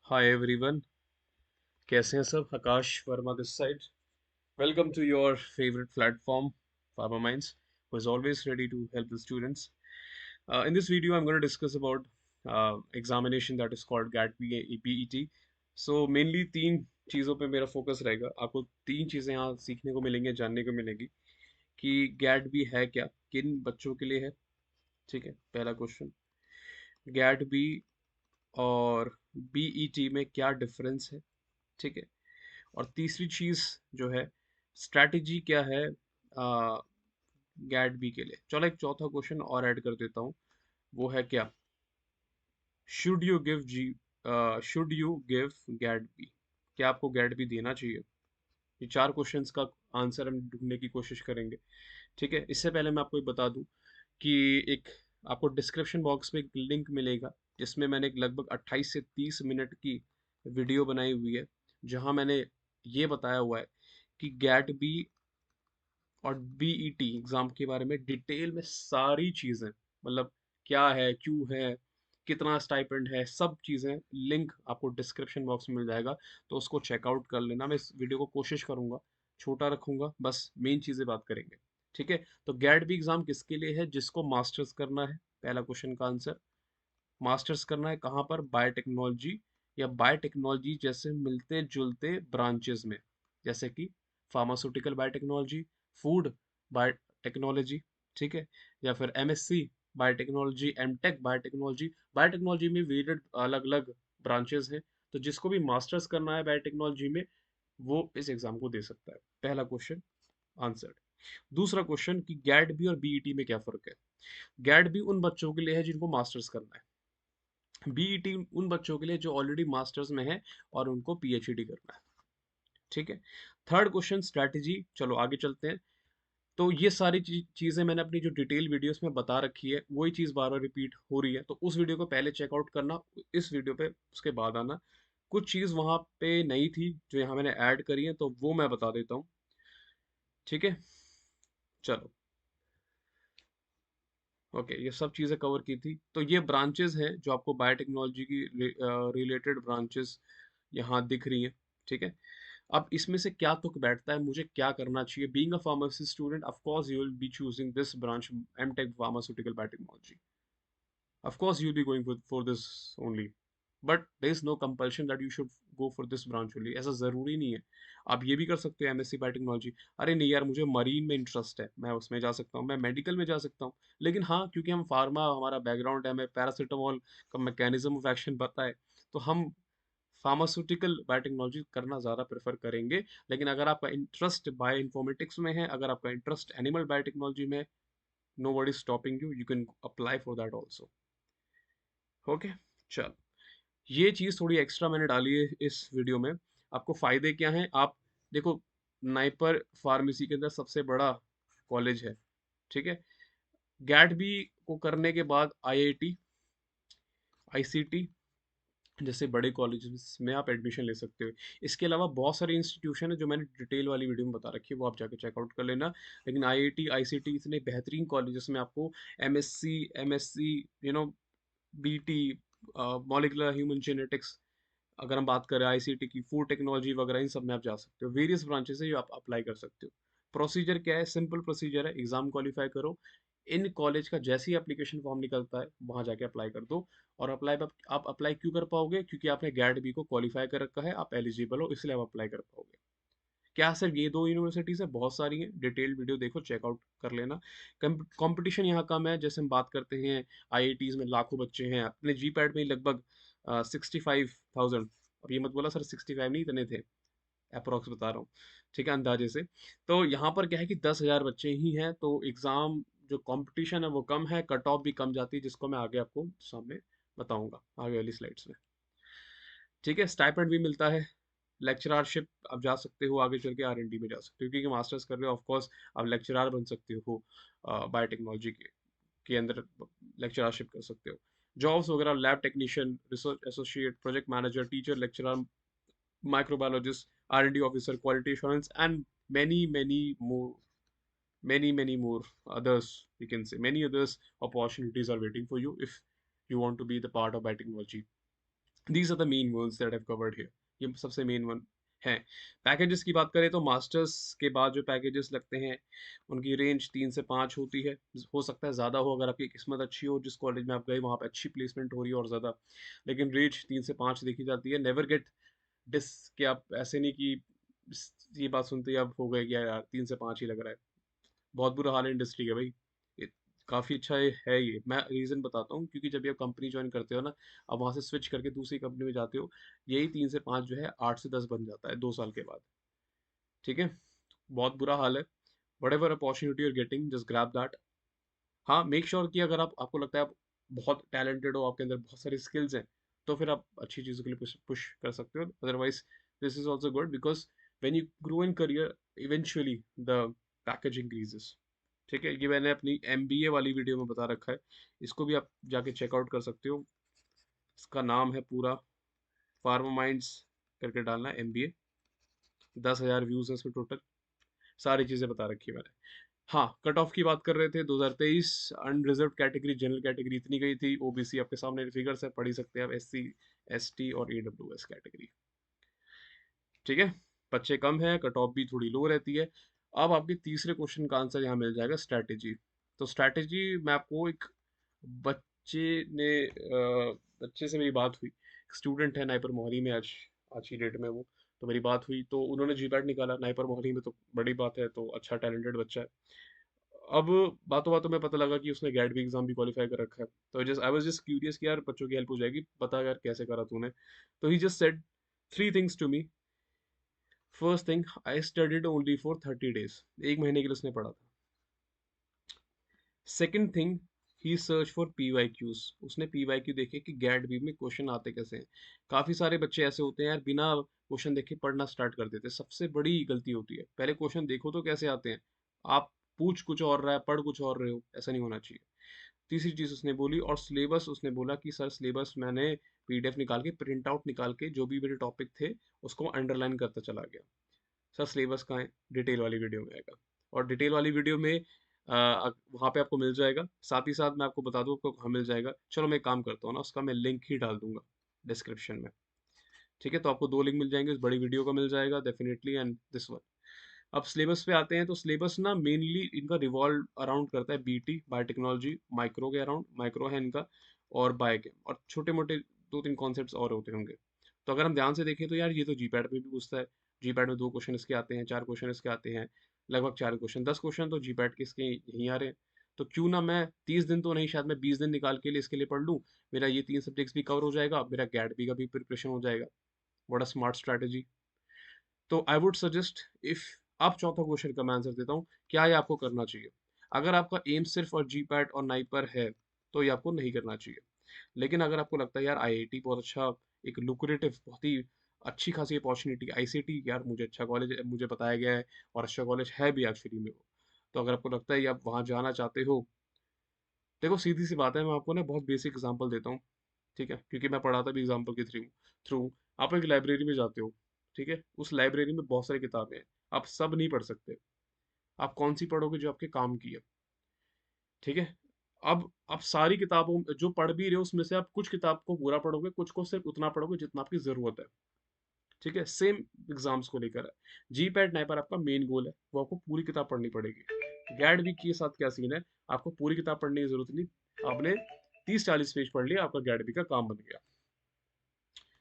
Hi everyone, कैसे हैं सब? आकाश Verma this side. Welcome to your favorite platform, Pharma Minds, who is always ready to help the students. In this video, I'm going to discuss about examination that is called GAT PET. So mainly तीन चीज़ों पे मेरा focus रहेगा. आपको तीन चीज़ें यहाँ सीखने को मिलेंगी, जानने को मिलेगी कि गैट बी है क्या, किन बच्चों के लिए है. ठीक है, पहला क्वेश्चन. गैट बी और बीईटी में क्या डिफरेंस है. ठीक है. और तीसरी चीज जो है, स्ट्रैटेजी क्या है गैट बी के लिए. चलो एक चौथा क्वेश्चन और ऐड कर देता हूँ. वो है क्या, should you give G should you give GAT B. क्या आपको गैट बी देना चाहिए? ये चार क्वेश्चंस का आंसर हम ढूंढने की कोशिश करेंगे. ठीक है. इससे पहले मैं आपको एक बता दूं कि एक आपको डिस्क्रिप्शन बॉक्स में एक लिंक मिलेगा जिसमें मैंने एक लगभग 28 से 30 मिनट की वीडियो बनाई हुई है, जहां मैंने ये बताया हुआ है कि गैट बी और बीईटी एग्जाम के बारे में डिटेल में सारी चीजें, मतलब क्या है, क्यों है, कितना स्टाइपेंड है, सब चीजें. लिंक आपको डिस्क्रिप्शन बॉक्स में मिल जाएगा, तो उसको चेकआउट कर लेना. मैं इस वीडियो को कोशिश करूंगा छोटा रखूंगा, बस मेन चीजें बात करेंगे. ठीक है. तो गैट बी एग्जाम किसके लिए है? जिसको मास्टर्स करना है. पहला क्वेश्चन का आंसर, मास्टर्स करना है कहाँ पर? बायोटेक्नोलॉजी या बायोटेक्नोलॉजी जैसे मिलते जुलते ब्रांचेस में, जैसे कि फार्मास्यूटिकल बायोटेक्नोलॉजी, फूड बायोटेक्नोलॉजी. ठीक है. या फिर MSc biotechnology, MTech biotechnology. Biotechnology में वेरियड अलग अलग ब्रांचेस हैं, तो जिसको भी मास्टर्स करना है बायोटेक्नोलॉजी में, वो इस एग्जाम को दे सकता है. पहला क्वेश्चन आंसर. दूसरा क्वेश्चन कि गैट बी और बीईटी में क्या फर्क है. गैट बी उन बच्चों के लिए है जिनको मास्टर्स करना है. बीईटी उन बच्चों के लिए जो ऑलरेडी मास्टर्स में है और उनको पीएचडी करना है. ठीक है. Third question strategy. चलो आगे चलते हैं. तो ये सारी चीजें मैंने अपनी जो डिटेल वीडियोस में बता रखी है, वही चीज बार बार रिपीट हो रही है, तो उस वीडियो को पहले चेकआउट करना, इस वीडियो पे उसके बाद आना. कुछ चीज वहां पे नई थी जो यहाँ मैंने ऐड करी है, तो वो मैं बता देता हूँ. ठीक है. चलो. ओके, ये सब चीज़ें कवर की थी. तो ये ब्रांचेस हैं जो आपको बायोटेक्नोलॉजी की रिलेटेड ब्रांचेस यहाँ दिख रही हैं. ठीक है. अब इसमें से क्या तुक बैठता है, मुझे क्या करना चाहिए? Being a pharmacy student, of course you will be choosing this branch, MTech pharmaceutical biotechnology. Of course, you'll be going for this only. But there is no compulsion that you should go for this branch only. ऐसा ज़रूरी नहीं है. आप ये भी कर सकते हो एमएससी बायोटेक्नोलॉजी. अरे नहीं यार, मुझे मरीन में इंटरेस्ट है, मैं उसमें जा सकता हूँ, मैं मेडिकल में जा सकता हूँ. लेकिन हाँ, क्योंकि हम फार्मा, हमारा बैकग्राउंड है, हमें पैरासीटामोल का मैकेनिज्म ऑफ एक्शन पता है, तो हम फार्मास्यूटिकल बायोटेक्नोलॉजी करना ज़्यादा प्रेफर करेंगे. लेकिन अगर आपका इंटरेस्ट बायो इन्फॉर्मेटिक्स में है, अगर आपका इंटरेस्ट एनिमल बायोटेक्नोलॉजी में, nobody stopping you, you can apply for that also. Okay. चल, ये चीज़ थोड़ी एक्स्ट्रा मैंने डाली है इस वीडियो में. आपको फ़ायदे क्या हैं? आप देखो, नाइपर फार्मेसी के अंदर सबसे बड़ा कॉलेज है. ठीक है. गैट बी को करने के बाद आईआईटी, आईसीटी जैसे बड़े कॉलेजेस में आप एडमिशन ले सकते हो. इसके अलावा बहुत सारे इंस्टीट्यूशन है जो मैंने डिटेल वाली वीडियो में बता रखी है, वो आप जाके चेकआउट कर लेना. लेकिन आईआईटी, आईसीटी इतने बेहतरीन कॉलेजेस में आपको MSc, MSc, you know, BT, molecular human genetics, अगर हम बात करें आईसीटी की, फूड टेक्नोलॉजी वगैरह, इन सब में आप जा सकते हो. वेरियस ब्रांचेस है जो आप अप्लाई कर सकते हो. प्रोसीजर क्या है? सिंपल प्रोसीजर है. एग्जाम क्वालिफाई करो, इन कॉलेज का जैसे ही एप्लीकेशन फॉर्म निकलता है वहां जाके अप्लाई कर दो. और अप्लाई, आप अप्लाई क्यों कर पाओगे? क्योंकि आपने गैट बी को क्वालिफाई कर रखा है, आप एलिजिबल हो, इसलिए आप अप्लाई कर पाओगे. क्या सिर्फ ये दो यूनिवर्सिटीज है? बहुत सारी हैं. डिटेल्ड वीडियो देखो, चेकआउट कर लेना. कंपटीशन यहाँ कम है. जैसे हम बात करते हैं आईआईटीज में लाखों बच्चे हैं, अपने जी पैड में लगभग 65,000. अब ये मत बोला सर 65 नहीं, इतने थे, अप्रोक्स बता रहा हूँ. ठीक है, अंदाजे से. तो यहाँ पर क्या है कि 10,000 बच्चे ही हैं, तो एग्ज़ाम जो कंपटीशन है वो कम है, कट ऑफ भी कम जाती है, जिसको मैं आगे आपको सामने बताऊंगा आगे वाली स्लाइड्स में. ठीक है. स्टाइपेंड भी मिलता है. लेक्चररशिप आप जा सकते हो, आगे चल के आरएनडी में जा सकते हो, क्योंकि मास्टर्स कर रहे हो, ऑफ कोर्स आप लेक्चरर बन सकते हो बायोटेक्नोलॉजी के अंदर, लेक्चररशिप कर सकते हो. जॉब्स वगैरह, lab technician, research associate, project manager, teacher, lecturer, microbiologist, R&D officer, quality assurance, and many more, many more others. You can say many others opportunities are waiting for you if you want to be the part of biotechnology. These are the main words that have covered here. ये सबसे main one है। Packages की बात करें तो masters के बाद जो पैकेजेस लगते हैं उनकी रेंज 3 से 5 होती है। हो सकता है ज़्यादा हो अगर आपकी किस्मत अच्छी हो, जिस कॉलेज में आप गए वहाँ पे अच्छी प्लेसमेंट हो रही है और ज़्यादा, लेकिन रेंज 3 से 5 देखी जाती है। नेवर गेट डिस कि आप ऐसे नहीं कि ये बात सुनते ही आप हो गए कि यार 3 से 5 ही लग रहा है। बहुत बुरा हाल है इंडस्ट्री का भाई। ये काफ़ी अच्छा है ये। मैं रीज़न बताता हूँ, क्योंकि जब ये आप कंपनी ज्वाइन करते हो ना, आप वहाँ से स्विच करके दूसरी कंपनी में जाते हो, यही 3 से 5 जो है 8 से 10 बन जाता है 2 साल के बाद। ठीक है, बहुत बुरा हाल है। What ever opportunity you're getting, just grab that. हाँ, मेक श्योर कि अगर आप आपको लगता है आप बहुत टैलेंटेड हो, आपके अंदर बहुत सारी स्किल्स हैं, तो फिर आप अच्छी चीज़ों के लिए पुश पुश कर सकते हो। Otherwise this is also good, because when you grow in career eventually the package increases. ठीक है, ये मैंने अपनी एमबीए वाली वीडियो में बता रखा है। इसको भी आप जाके चेकआउट कर सकते हो। इसका नाम है पूरा फार्मा माइंड्स करके डालना है एमबीए। 10,000 व्यूज है इसमें टोटल। सारी चीज़ें बता रखी है मैंने। हाँ, कट ऑफ की बात कर रहे थे। 2023 अनरिजर्व कैटेगरी, जनरल कैटेगरी इतनी गई थी। ओबीसी आपके सामने फिगर्स है, पढ़ ही सकते हैं आप। एससी, एसटी और ईडब्ल्यूएस कैटेगरी। ठीक है, बच्चे कम है, कट ऑफ भी थोड़ी लो रहती है। अब आपके तीसरे क्वेश्चन का आंसर यहाँ मिल जाएगा, स्ट्रैटेजी। तो स्ट्रैटेजी मैं आपको एक बच्चे ने बच्चे से मेरी बात हुई। स्टूडेंट है नाइपर मोहाली में, आज आज की डेट में वो। तो मेरी बात हुई तो उन्होंने जीपैट निकाला नाइपर मोहाली में, तो बड़ी बात है, तो अच्छा टैलेंटेड बच्चा है। अब बातों बातों में पता लगा कि उसने गेट भी एग्जाम भी क्वालिफाई कर रखा है। तो just I was just curious कि यार बच्चों की हेल्प हो जाएगी, बता यार कैसे करा तूने। तो he just said 3 things to me. First thing, I studied only for 30 days. 1 महीने के लिए उसने पढ़ा था। Second thing, he search for P Y Qs. उसने पी वाई क्यू देखे कि गैट बी में क्वेश्चन आते कैसे हैं। काफ़ी सारे बच्चे ऐसे होते हैं यार, बिना क्वेश्चन देखे पढ़ना स्टार्ट कर देते हैं। सबसे बड़ी गलती होती है, पहले क्वेश्चन देखो तो कैसे आते हैं। आप पूछ कुछ और रहा है, पढ़ कुछ और रहे हो, ऐसा नहीं होना चाहिए। तीसरी चीज़ उसने बोली, और सिलेबस उसने बोला कि सर सिलेबस मैंने पीडीएफ निकाल के, प्रिंट आउट निकाल के, जो भी मेरे टॉपिक थे उसको अंडरलाइन करता चला गया। सर सिलेबस कहाँ है? डिटेल वाली वीडियो में आएगा। और डिटेल वाली वीडियो में वहाँ पे आपको मिल जाएगा। साथ ही साथ मैं आपको बता दूँ आपको कहाँ मिल जाएगा। चलो मैं एक काम करता हूँ ना, उसका मैं लिंक ही डाल दूंगा डिस्क्रिप्शन में। ठीक है, तो आपको 2 लिंक मिल जाएंगे, उस बड़ी वीडियो का मिल जाएगा डेफिनेटली, एंड दिस वन। अब सिलेबस पे आते हैं, तो सिलेबस ना मेनली इनका रिवॉल्व अराउंड करता है बीटी, बायोटेक्नोलॉजी, माइक्रो के अराउंड, माइक्रो है इनका, और बायो के, और छोटे मोटे 2-3 कॉन्सेप्ट्स और होते होंगे। तो अगर हम ध्यान से देखें तो यार ये तो जीपैट पे भी पूछता है। जीपैट में 2 क्वेश्चन इसके आते हैं, 4 क्वेश्चन इसके आते हैं, लगभग 4 क्वेश्चन, 10 क्वेश्चन तो जीपैट के इसके यहीं आ रहे हैं। तो क्यों ना मैं 30 दिन तो नहीं, शायद मैं 20 दिन निकाल के लिए इसके लिए पढ़ लूँ। मेरा ये 3 सब्जेक्ट्स भी कवर हो जाएगा, मेरा गैट बी का भी प्रिपरेशन हो जाएगा। What a smart strategy. तो आई वुड सजेस्ट, इफ आप चौथा क्वेश्चन का मैं आंसर देता हूँ, क्या ये आपको करना चाहिए? अगर आपका एम सिर्फ और जीपैट और नाइपर है, तो ये आपको नहीं करना चाहिए। लेकिन अगर आपको लगता है यार आईआईटी बहुत अच्छा, एक लुक्रेटिव, बहुत ही अच्छी खासी अपॉर्चुनिटी, आईसीटी यार मुझे अच्छा कॉलेज मुझे बताया गया है, और अच्छा कॉलेज है भी एक्चुअली में वो। तो अगर आपको लगता है कि आप वहाँ जाना चाहते हो, देखो सीधी सी बात है, मैं आपको ना बहुत बेसिक एग्जांपल देता हूँ। ठीक है, क्योंकि मैं पढ़ाता भी एग्जांपल के थ्रू थ्रू। आप एक लाइब्रेरी में जाते हो, ठीक है, उस लाइब्रेरी में बहुत सारी किताबें हैं, आप सब नहीं पढ़ सकते। आप कौन सी पढ़ोगे जो आपके काम की है? ठीक है, अब आप सारी किताबों जो पढ़ भी रहे हो उसमें से आप कुछ किताब को पूरा पढ़ोगे, कुछ को सिर्फ उतना पढ़ोगे जितना आपकी जरूरत है। ठीक है, सेम एग्जाम्स को लेकर है। जी पैट नाइपर आपका मेन गोल है, वो आपको पूरी किताब पढ़नी पड़ेगी। गैड वीक के साथ क्या सीन है, आपको पूरी किताब पढ़ने की जरूरत नहीं। आपने 30-40 पेज पढ़ लिया, आपका गैड वीक का काम बन गया।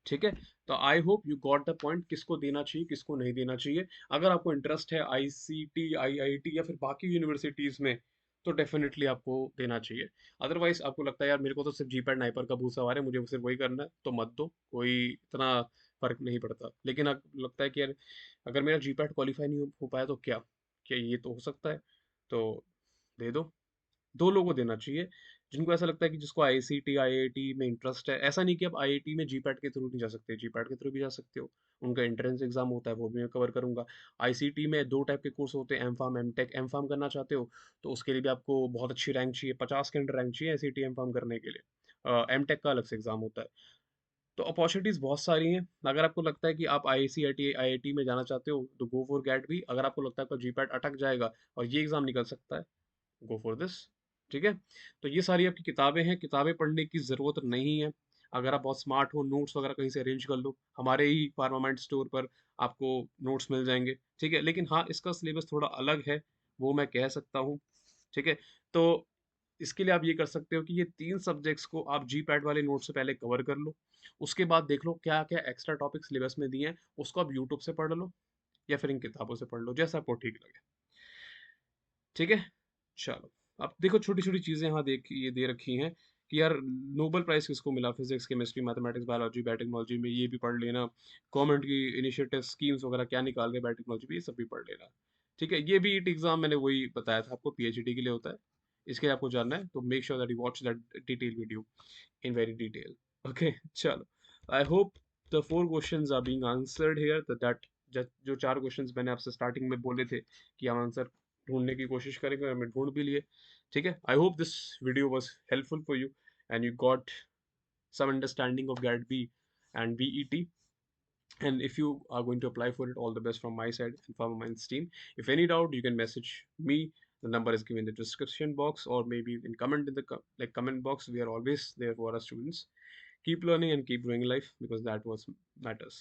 ठीक है, तो I hope you got the point, किसको देना चाहिए किसको नहीं देना चाहिए। अगर आपको इंटरेस्ट है आईसीटी, आईआईटी या फिर बाकी यूनिवर्सिटीज में, तो डेफिनेटली आपको देना चाहिए। अदरवाइज आपको लगता है यार मेरे को तो सिर्फ जीपैट नाइपर का भूत सवार है, मुझे सिर्फ वही करना है, तो मत दो, कोई इतना फर्क नहीं पड़ता। लेकिन आपको लगता है कि यार अगर मेरा जीपैट क्वालिफाई नहीं हो पाया तो क्या, क्या ये तो हो सकता है, तो दे दो। 2 लोगों को देना चाहिए, जिनको ऐसा लगता है कि जिसको आईसीटी आईआईटी में इंटरेस्ट है। ऐसा नहीं कि आप आईआईटी में जीपैट के थ्रू नहीं जा सकते, जीपैट के थ्रू भी जा सकते हो। उनका एंट्रेंस एग्जाम होता है, वो भी मैं कवर करूंगा। आईसीटी में 2 टाइप के कोर्स होते हैं, M pharm M tech. M pharm करना चाहते हो तो उसके लिए भी आपको बहुत अच्छी रैंक चाहिए, 50 के अंडर रैंक चाहिए आईसीटी एम फार्म करने के लिए। एम टेक का अलग से एग्जाम होता है। तो अपॉर्चुनिटीज बहुत सारी हैं। अगर आपको लगता है कि आप आईआईसी आईआईटी में जाना चाहते हो, तो गो फॉर गैट भी। अगर आपको लगता है आपका जीपैट अटक जाएगा और ये एग्जाम निकल सकता है, गो फॉर दिस। ठीक है, तो ये सारी आपकी किताबें हैं, किताबें पढ़ने की ज़रूरत नहीं है। अगर आप बहुत स्मार्ट हो, नोट्स वगैरह कहीं से अरेंज कर लो, हमारे ही फार्मामेंट स्टोर पर आपको नोट्स मिल जाएंगे, ठीक है। लेकिन हाँ, इसका सिलेबस थोड़ा अलग है, वो मैं कह सकता हूँ, ठीक है। तो इसके लिए आप ये कर सकते हो कि ये 3 सब्जेक्ट्स को आप जीपैट वाले नोट से पहले कवर कर लो। उसके बाद देख लो क्या-क्या एक्स्ट्रा टॉपिक सिलेबस में दिए हैं, उसको आप यूट्यूब से पढ़ लो या फिर इन किताबों से पढ़ लो, जैसा आपको ठीक लगे। ठीक है? चलो, अब देखो छोटी-छोटी चीज़ें यहाँ ये दे रखी हैं कि यार नोबेल प्राइज़ किसको मिला? Physics, chemistry, mathematics, biology, biotechnology में ये भी पढ़ लेना। गवर्नमेंट की इनिशिएटिव स्कीम्स वगैरह क्या निकाल रहे हैं बायोटेक्नोलॉजी में, ये सब भी पढ़ लेना। ठीक है? ये बीईटी एग्ज़ाम मैंने वही बताया था आपको, पीएचडी के लिए होता है। इसके लिए आपको जानना है तो make sure that you watch that detail video in very detail. Okay, चलो। I hope the 4 questions are being answered here. जो 4 questions मैंने आपसे स्टार्टिंग में बोले थे कि हम आंसर ढूंढने की कोशिश करेंगे और हमने ढूंढ भी लिए। ठीक है, I hope this video was helpful for you and you got some understanding of GAT B and BET. And if you are going to apply for it, all the best from my side and from my team. If any doubt, you can message me. The number is given in the description box, or maybe you can comment in the comment box. We are always there for our students. Keep learning and keep growing life, because that was matters.